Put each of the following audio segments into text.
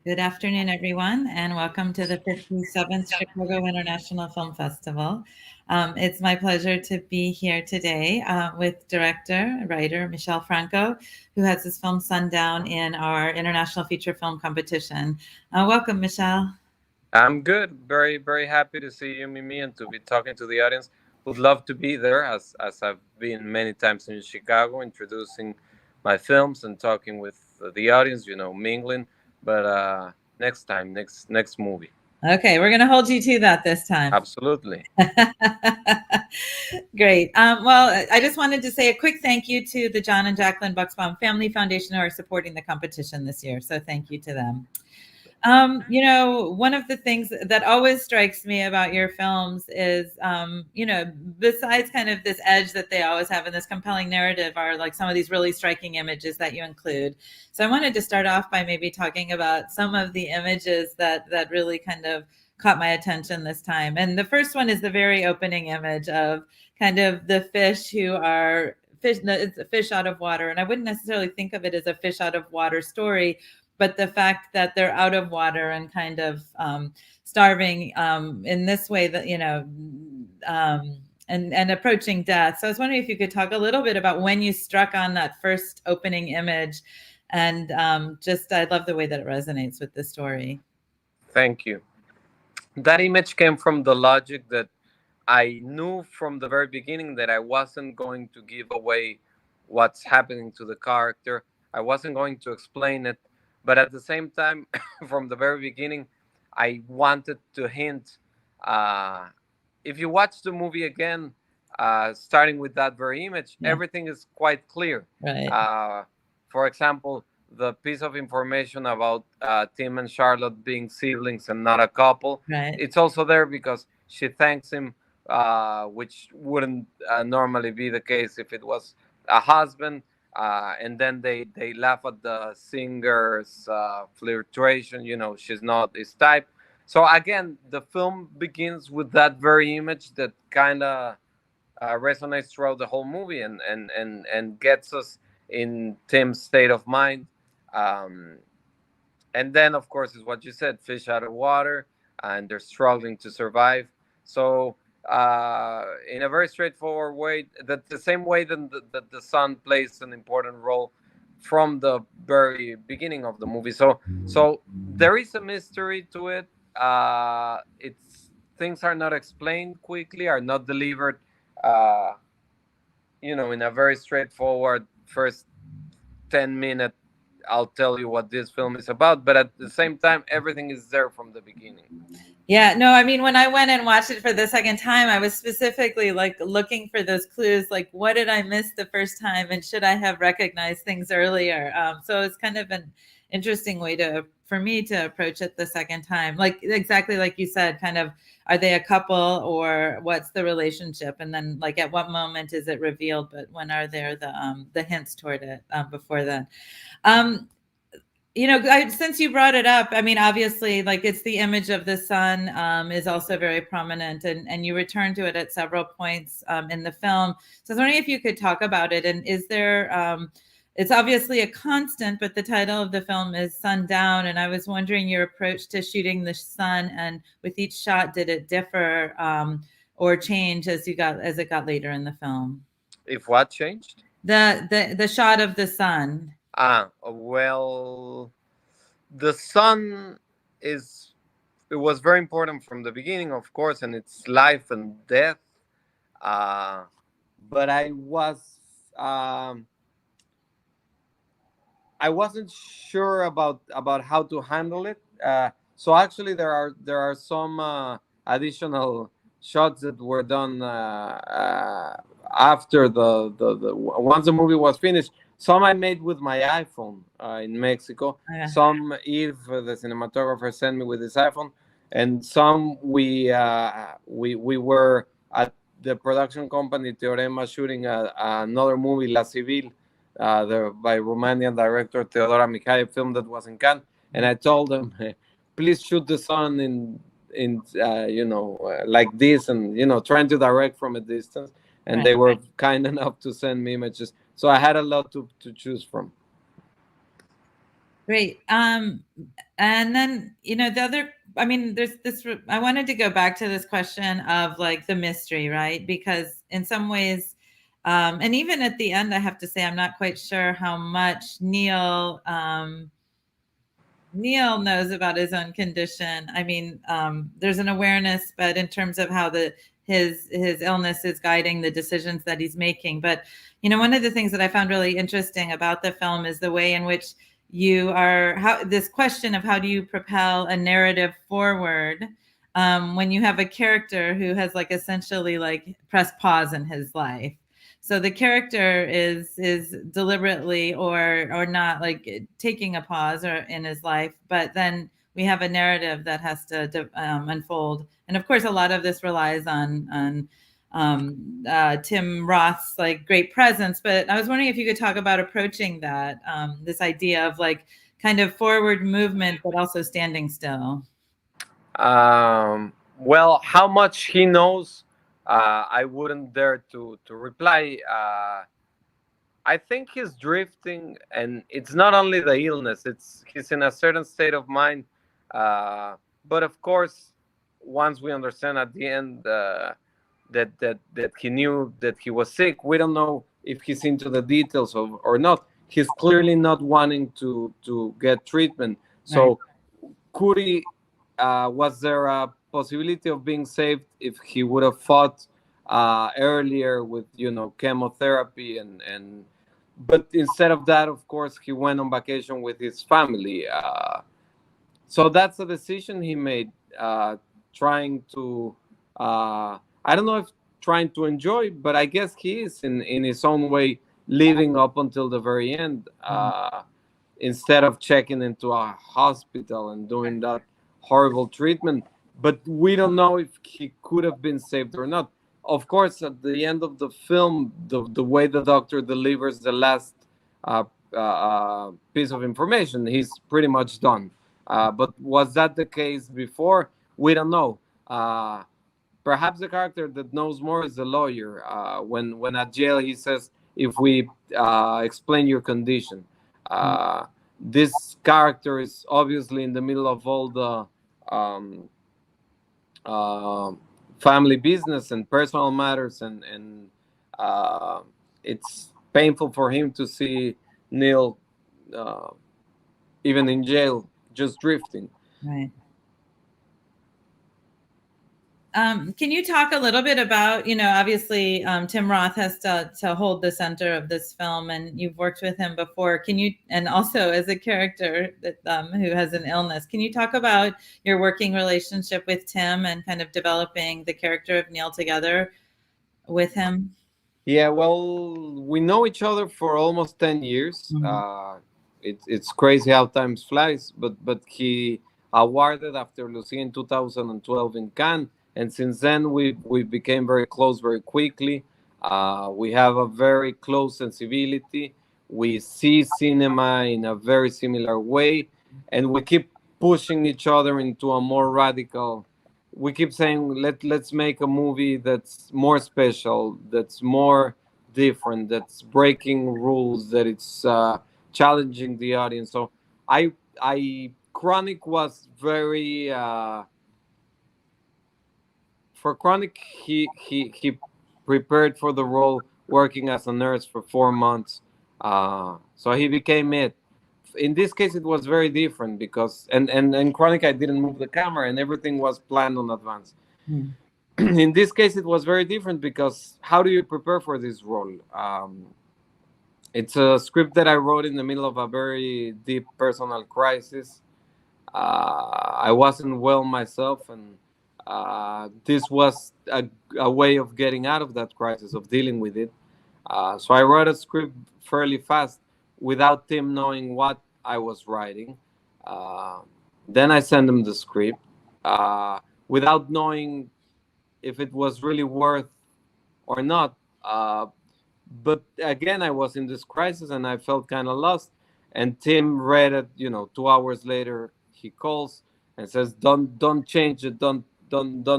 Good afternoon, everyone, and welcome to the 57th Chicago International Film Festival. It's my pleasure to be here today with director, writer Michel Franco, who has his film Sundown in our International Feature Film Competition. Welcome, Michel. I'm good. Very, very happy to see you, Mimi, and to be talking to the audience. Would love to be there, as I've been many times in Chicago, introducing my films and talking with the audience. Mingling. But next time, next movie, Okay, we're going to hold you to that this time. absolutely. Great. Well, I just wanted to say a quick thank you to the John and Jacqueline Bucksbaum Family Foundation who are supporting the competition this year. So thank you to them. One of the things that always strikes me about your films is, besides kind of this edge that they always have in this compelling narrative, are like some of these really striking images that you include. So I wanted to start off by maybe talking about some of the images that really kind of caught my attention this time. And the first one is the very opening image of kind of the fish who are fish. It's a fish out of water, and I wouldn't necessarily think of it as a fish out of water story, but the fact that they're out of water and kind of starving in this way that and approaching death. So I was wondering if you could talk a little bit about when you struck on that first opening image, and I love the way that it resonates with the story. Thank you. That image came from the logic that I knew from the very beginning that I wasn't going to give away what's happening to the character. I wasn't going to explain it. But at the same time, from the very beginning, I wanted to hint. Uh, if you watch the movie again, starting with that very image, Yeah. everything is quite clear. Right. For example, the piece of information about Tim and Charlotte being siblings and not a couple, Right. it's also there because she thanks him, which wouldn't normally be the case if it was a husband. And then they laugh at the singer's flirtation. She's not his type. So again, the film begins with that very image that kind of resonates throughout the whole movie and gets us in Tim's state of mind. Um, and then, of course, is what you said: fish out of water, and they're struggling to survive. So in a very straightforward way, that the same way that the son plays an important role from the very beginning of the movie. So there is a mystery to it. It's Things are not explained quickly, are not delivered, uh, in a very straightforward first 10-minute. I'll tell you what this film is about, but at the same time, everything is there from the beginning. Yeah, no, I mean, when I went and watched it for the second time, I was specifically like looking for those clues, like what did I miss the first time, and should I have recognized things earlier? So it's kind of an interesting way for me to approach it the second time, like exactly like you said, kind of, are they a couple or what's the relationship, and then like at what moment is it revealed? But when are there the hints toward it before then? Um, since you brought it up, I mean, obviously, like it's the image of the sun is also very prominent, and you return to it at several points in the film. So I was wondering if you could talk about it. And is there, it's obviously a constant, but the title of the film is Sundown, and I was wondering your approach to shooting the sun, and with each shot, did it differ or change as it got later in the film? If what changed? The shot of the sun. Well, the sun is it was very important from the beginning, of course, and it's life and death. Uh, but um, I wasn't sure about how to handle it. So actually, there are some additional shots that were done after the once the movie was finished. Some I made with my iPhone in Mexico. Yeah. Some Eve, the cinematographer, sent me with his iPhone, and some we were at the production company Teorema shooting another movie, La Civil, by Romanian director Teodora Mihai, a film that was in Cannes. And I told them, please shoot the sun in like this, and trying to direct from a distance. And they were kind enough to send me images, so I had a lot to choose from. Great. And then, the other, I mean, there's this, I wanted to go back to this question of like the mystery, right? Because in some ways, and even at the end, I have to say, I'm not quite sure how much Neil knows about his own condition. I mean, there's an awareness, but in terms of how his illness is guiding the decisions that he's making. But one of the things that I found really interesting about the film is the way in which this question of how do you propel a narrative forward when you have a character who has like essentially like pressed pause in his life. So the character is deliberately or not like taking a pause or in his life, but then we have a narrative that has to unfold. And of course, a lot of this relies on Tim Roth's like great presence. But I was wondering if you could talk about approaching that this idea of like kind of forward movement, but also standing still. Well, how much he knows, I wouldn't dare to reply. I think he's drifting, and it's not only the illness; it's he's in a certain state of mind. But of course, once we understand at the end that he knew that he was sick, we don't know if he's into the details of or not. He's clearly not wanting to get treatment. So, Right. could he? Was there a possibility of being saved if he would have fought earlier with chemotherapy and but instead of that, of course, he went on vacation with his family. So that's a decision he made, trying to, I don't know if trying to enjoy, but I guess he is in his own way living up until the very end, instead of checking into a hospital and doing that horrible treatment. But we don't know if he could have been saved or not. Of course, at the end of the film, the way the doctor delivers the last piece of information, he's pretty much done. But was that the case before? We don't know. Perhaps the character that knows more is the lawyer. When at jail, he says, "If we explain your condition." This character is obviously in the middle of all the um, uh, family business and personal matters, and uh, it's painful for him to see Neil, uh, even in jail, just drifting. Right. Can you talk a little bit about, obviously Tim Roth has to hold the center of this film, and you've worked with him before. Can you, and also as a character that who has an illness, can you talk about your working relationship with Tim and kind of developing the character of Neil together with him? Yeah, well, we know each other for almost 10 years. Mhm. It's crazy how time flies, but he awarded after Lucia in 2012 in Cannes, and since then we became very close very quickly. We have a very close sensibility. We see cinema in a very similar way, and we keep pushing each other into a more radical. We keep saying let's make a movie that's more special, that's more different, that's breaking rules, that it's challenging the audience. So I Chronic was very for Chronic, he prepared for the role working as a nurse for 4 months, so he became it. In this case it was very different because and Chronic, I didn't move the camera and everything was planned on advance. Mm. In this case it was very different because how do you prepare for this role? It's a script that I wrote in the middle of a very deep personal crisis. I wasn't well myself, and this was a way of getting out of that crisis, of dealing with it. So I wrote a script fairly fast without Tim knowing what I was writing. Uh, then I sent him the script without knowing if it was really worth or not. But again, I was in this crisis and I felt kind of lost. And Tim read it, 2 hours later, he calls and says, "Don't change it. Don't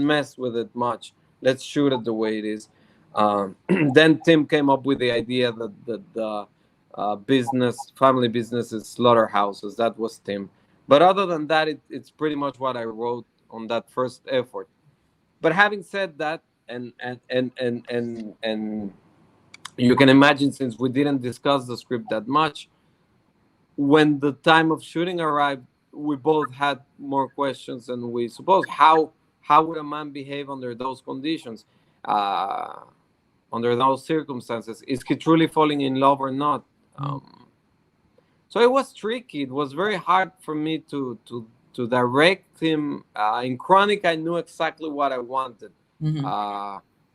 mess with it much. Let's shoot it the way it is." Then Tim came up with the idea that family businesses, slaughterhouses. That was Tim. But other than that, it's pretty much what I wrote on that first effort. But having said that, and you can imagine, since we didn't discuss the script that much, when the time of shooting arrived, we both had more questions, and we suppose how would a man behave under those conditions, uh, under those circumstances? Is he truly falling in love or not? So it was tricky. It was very hard for me to direct him. In Chronic, I knew exactly what I wanted.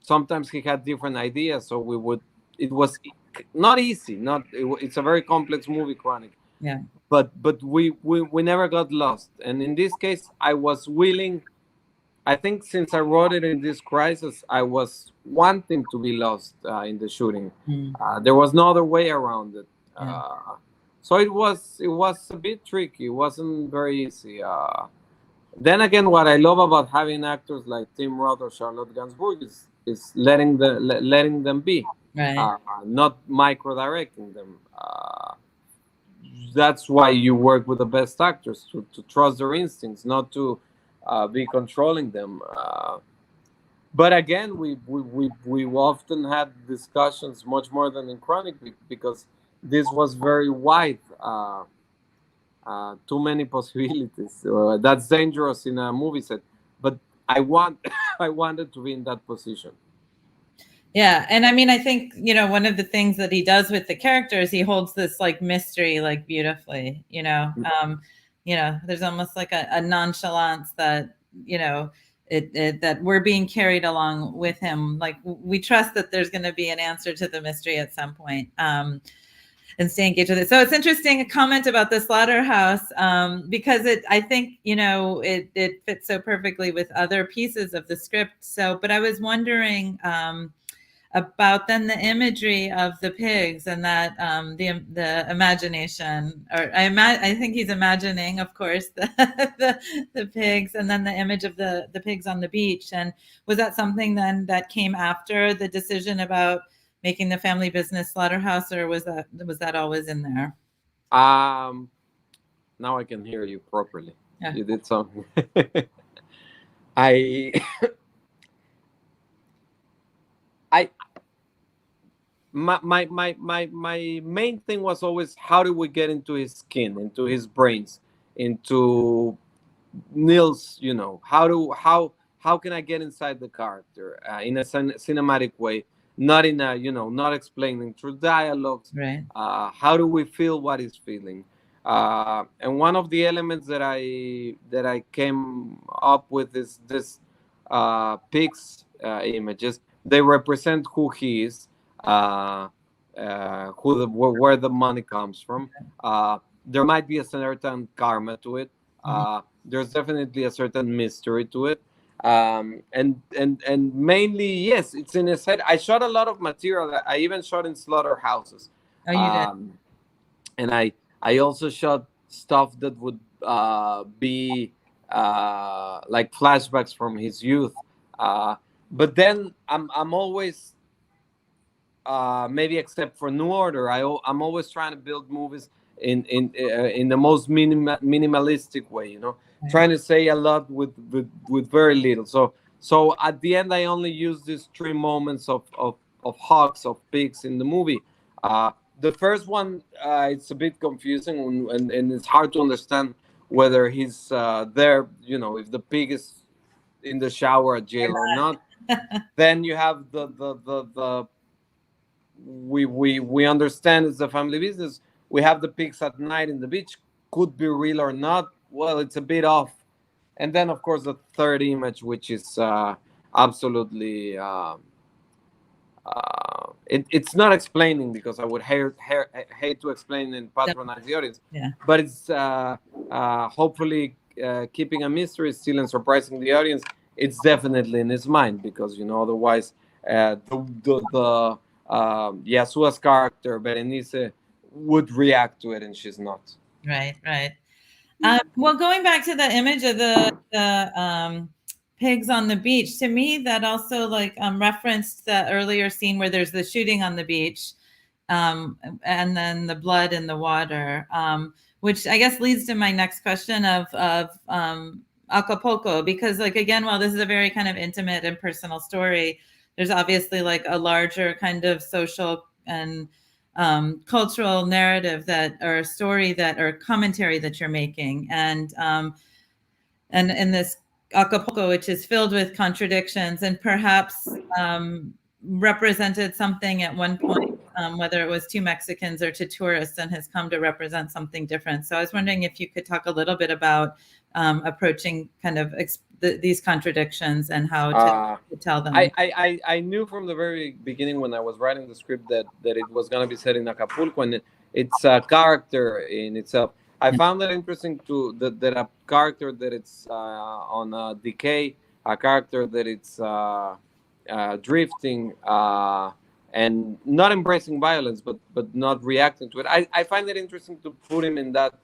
Sometimes he had different ideas, so we would. It was not easy. It's a very complex movie, Chronic. Yeah. But we never got lost. And in this case, I was willing. I think since I wrote it in this crisis, I was wanting to be lost in the shooting. There was no other way around it. So it was a bit tricky. It wasn't very easy. Then again, what I love about having actors like Tim Roth or Charlotte Gainsbourg is letting them be, Right. not micro directing them. That's why you work with the best actors, to trust their instincts, not to be controlling them. But again, we often had discussions much more than in Chronic, because this was very wide. Too many possibilities. That's dangerous in a movie set. But I wanted to be in that position. Yeah, and I mean, I think, one of the things that he does with the characters, he holds this like mystery like beautifully. There's almost like a nonchalance that that we're being carried along with him. Like, we trust that there's going to be an answer to the mystery at some point. And stay engaged with it. So it's interesting, a comment about the slaughterhouse, because I think, it fits so perfectly with other pieces of the script. So, but I was wondering about then the imagery of the pigs, and that the imagination, or I think he's imagining, of course, the pigs, and then the image of the pigs on the beach. And was that something then that came after the decision about making the family business slaughterhouse, or was that always in there? Now I can hear you properly. Yeah. You did something. I my main thing was always, how do we get into his skin, into his brains, into Nils? How can I get inside the character in a cinematic way, not in a not explaining through dialogues. Right. How do we feel what he's feeling? And one of the elements that I came up with is this pigs images. They represent who he is, where the money comes from. There might be a certain karma to it. There's definitely a certain mystery to it. And mainly, yes, it's in his head. I shot a lot of material. I even shot in slaughterhouses. Oh, you did? And I also shot stuff that would be like flashbacks from his youth. But then I'm always, maybe except for New Order, I'm always trying to build movies in the most minimalistic way, trying to say a lot with very little. So at the end, I only use these 3 moments of hogs, of pigs in the movie. The first one, it's a bit confusing, and it's hard to understand whether he's there, if the pig is in the shower at jail or not. Then you have the we understand it's a family business. We have the pigs at night in the beach. Could be real or not. Well, it's a bit off. And then, of course, the third image, which is absolutely it's not explaining, because I would hate to explain and patronize the audience. Yeah. But it's hopefully keeping a mystery still and surprising the audience. It's definitely in his mind, because otherwise the Yasua's character Berenice would react to it, and she's not. Right. Well, going back to the image of the pigs on the beach, to me that also referenced the earlier scene where there's the shooting on the beach, and then the blood in the water, which I guess leads to my next question of Acapulco, because like, again, while this is a very kind of intimate and personal story, there's obviously like a larger kind of social and cultural narrative that, or story that, or commentary that you're making. And in this Acapulco, which is filled with contradictions and perhaps represented something at one point, whether it was to Mexicans or to tourists, and has come to represent something different. So I was wondering if you could talk a little bit about approaching kind of these contradictions and how to tell them. I knew from the very beginning when I was writing the script that it was going to be set in Acapulco, and it's a character in itself. I found that interesting to that a character that it's on decay, a character that it's drifting and not embracing violence, but not reacting to it. I find it interesting to put him in that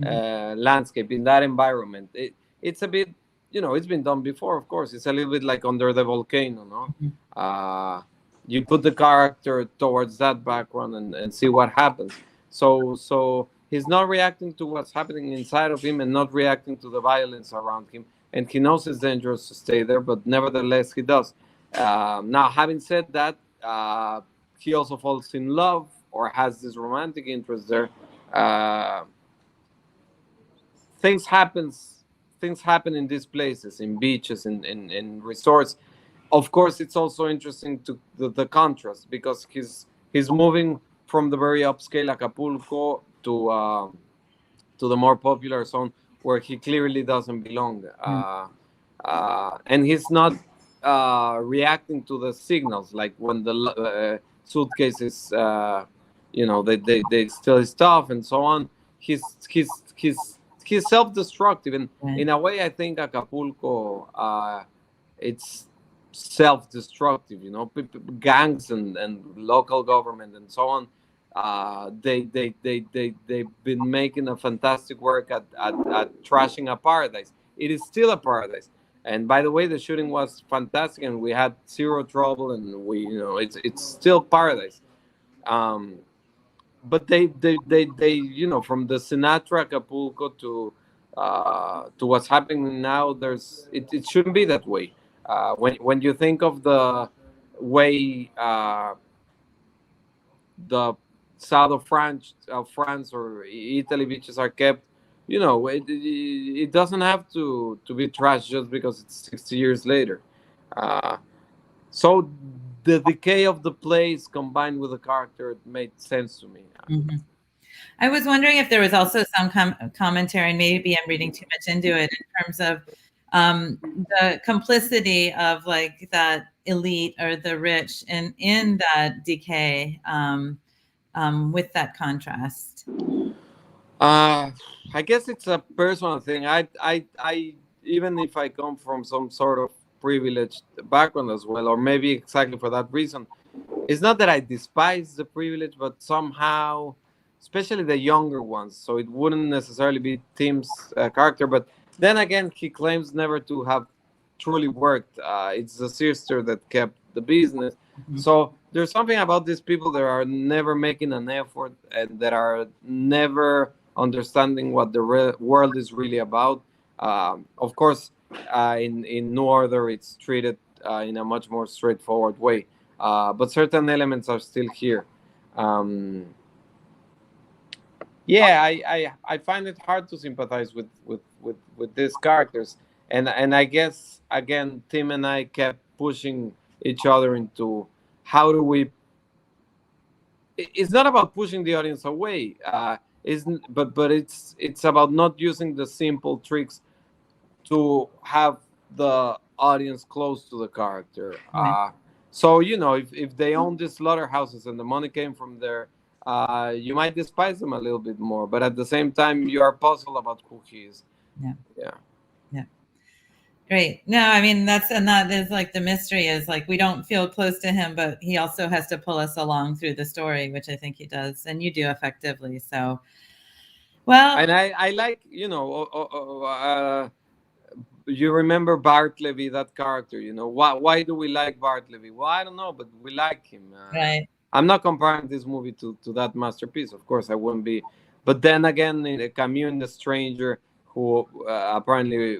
landscape, in that environment. It's a bit, it's been done before, of course. It's a little bit like Under the Volcano, no? You put the character towards that background and see what happens. So he's not reacting to what's happening inside of him and not reacting to the violence around him. And he knows it's dangerous to stay there, but nevertheless, he does. Now, having said that, he also falls in love or has this romantic interest there. Things happen in these places, in beaches, in resorts. Of course, it's also interesting to the contrast, because he's moving from the very upscale Acapulco to the more popular zone where he clearly doesn't belong, and he's not reacting to the signals, like when the suitcases, they steal his stuff and so on. He's self-destructive, and in a way, I think Acapulco, it's self-destructive. Gangs and local government and so on. They've been making a fantastic work at trashing a paradise. It is still a paradise. And by the way, the shooting was fantastic, and we had zero trouble, and it's still paradise. But they from the Sinatra Acapulco to what's happening now, it shouldn't be that way. When you think of the way the south of France or Italy beaches are kept, it doesn't have to be trashed just because it's 60 years later. So the decay of the place combined with the character made sense to me. I was wondering if there was also some commentary, and maybe I'm reading too much into it, in terms of the complicity of like that elite or the rich in that decay, with that contrast. I guess it's a personal thing. I even if I come from some sort of privileged background as well, or maybe exactly for that reason, it's not that I despise the privilege, but somehow, especially the younger ones, so it wouldn't necessarily be Tim's character, but then again, he claims never to have truly worked. It's the sister that kept the business. So there's something about these people that are never making an effort and that are never understanding what the world is really about. Of course, in No Order, it's treated in a much more straightforward way. But certain elements are still here. I find it hard to sympathize with these characters, and I guess again, Tim and I kept pushing each other into how do we. It's not about pushing the audience away, but it's about not using the simple tricks to have the audience close to the character. So if they own these slaughterhouses and the money came from there, you might despise them a little bit more, but at the same time, you are puzzled about who he is. Yeah. Great. No, I mean, that is like the mystery is like, we don't feel close to him, but he also has to pull us along through the story, which I think he does, and you do effectively. So, well, and I like, you remember Bart Levy, that character, why do we like Bart Levy? Well, I don't know, but we like him. Right. I'm not comparing this movie to that masterpiece. Of course, I wouldn't be. But then again, in Camus and the Stranger, who apparently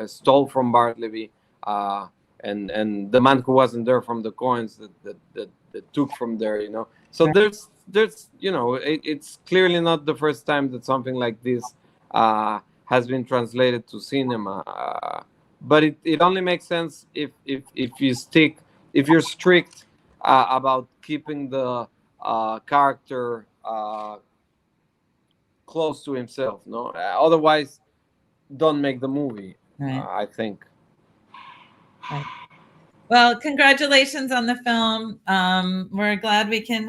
stole from Bartleby, uh, and the man who wasn't there from the coins that took from there, you know. So Right. there's it's clearly not the first time that something like this has been translated to cinema. But it only makes sense if you stick, if you're strict about keeping the character close to himself. No, otherwise, don't make the movie. Right. I think. Right. Well, congratulations on the film. We're glad we can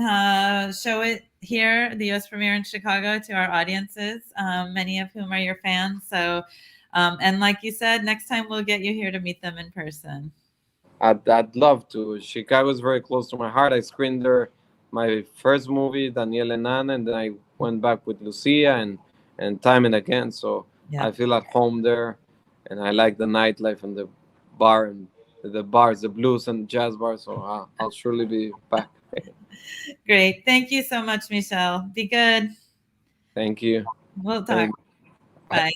show it here, the U.S. premiere in Chicago, to our audiences, many of whom are your fans. So, and like you said, next time we'll get you here to meet them in person. I'd love to. Chicago is very close to my heart. I screened there my first movie, Daniel and Anna, and then I went back with Lucia and time and again. So Yeah. I feel at home there, and I like the nightlife and the bar and the bars, the blues and jazz bars. So I'll surely be back. Great. Thank you so much, Michel. Be good. Thank you. We'll talk. Thank Bye.